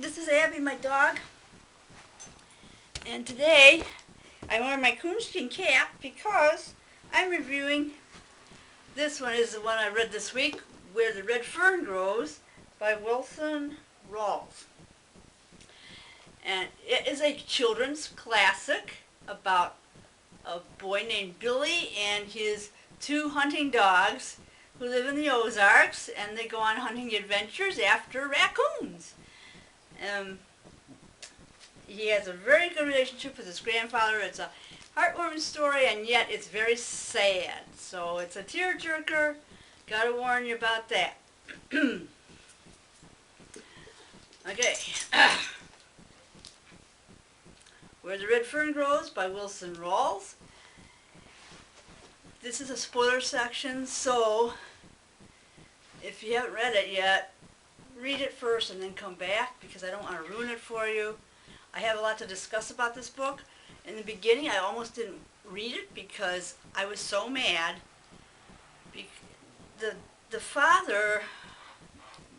This is Abby, my dog, and today I wear my coonskin cap because I'm reviewing, this one is the one I read this week, Where the Red Fern Grows by Wilson Rawls. And it is a children's classic about a boy named Billy and his two hunting dogs who live in the Ozarks, and they go on hunting adventures after raccoons. He has a very good relationship with his grandfather. It's a heartwarming story, and yet it's very sad. So it's a tearjerker. Gotta warn you about that. Okay. Where the Red Fern Grows by Wilson Rawls. This is a spoiler section, so if you haven't read it yet, read it first and then come back, because I don't want to ruin it for you. I have a lot to discuss about this book. In the beginning, I almost didn't read it because I was so mad. The father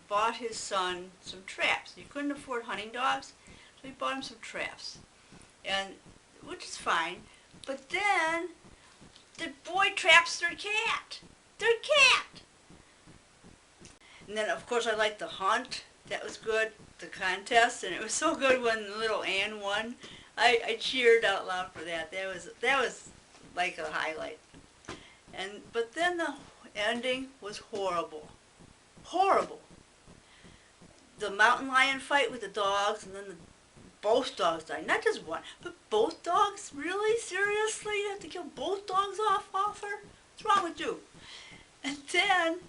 bought his son some traps. He couldn't afford hunting dogs, so he bought him some traps, and which is fine. But then the boy traps their cat. Their cat! And then, of course, I liked the hunt. That was good. The contest, and it was so good when little Ann won. I cheered out loud for that. That was like a highlight. But then the ending was horrible. Horrible. The mountain lion fight with the dogs, and then both dogs died. Not just one, but both dogs? Really? Seriously? You have to kill both dogs off, author? What's wrong with you? And then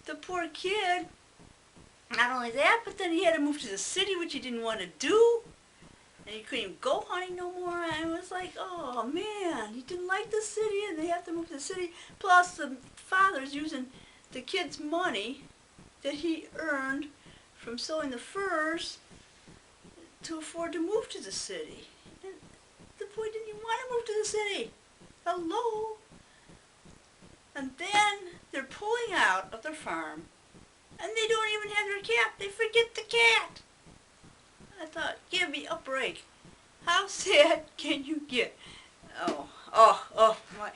the poor kid, not only that, but then he had to move to the city, which he didn't want to do. And he couldn't even go hunting no more. And I was like, oh man, he didn't like the city, and they have to move to the city. Plus the father's using the kid's money that he earned from selling the furs to afford to move to the city. And the boy didn't even want to move to the city. Hello? And then they're pulling out of their farm, and they don't even have their cat. They forget the cat. I thought, give me a break. How sad can you get? Oh, my.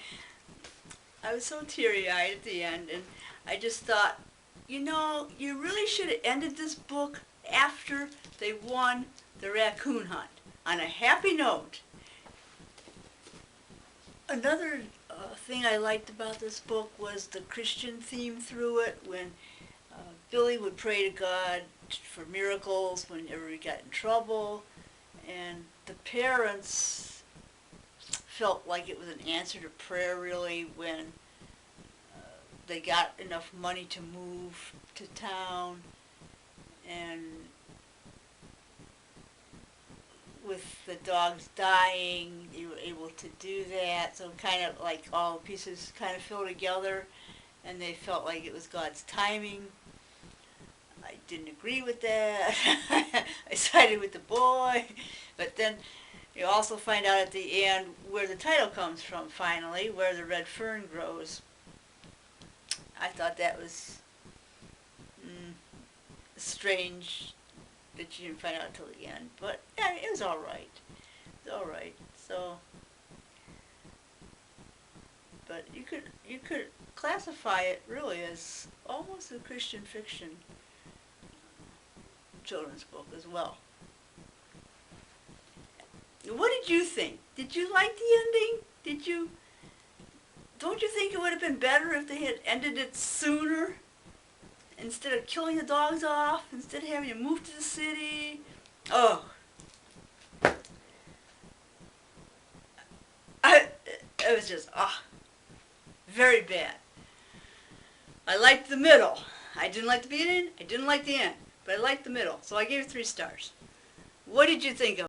I was so teary-eyed at the end, and I just thought, you know, you really should have ended this book after they won the raccoon hunt, on a happy note. Another thing I liked about this book was the Christian theme through it, when Billy would pray to God for miracles whenever he got in trouble, and the parents felt like it was an answer to prayer, really, when they got enough money to move to town, and with the dogs dying, you were able to do that. So kind of like all the pieces kind of fell together, and they felt like it was God's timing. I didn't agree with that. I sided with the boy. But then you also find out at the end where the title comes from, finally, Where the Red Fern Grows. I thought that was strange that you didn't find out until the end. But yeah, it was all right. It was all right. So, but you could classify it really as almost a Christian fiction children's book as well. What did you think? Did you like the ending? Don't you think it would have been better if they had ended it sooner? Instead of killing the dogs off, instead of having to move to the city? Oh. It was just, very bad. I liked the middle. I didn't like the beginning, I didn't like the end, but I liked the middle, so I gave it 3 stars. What did you think of it?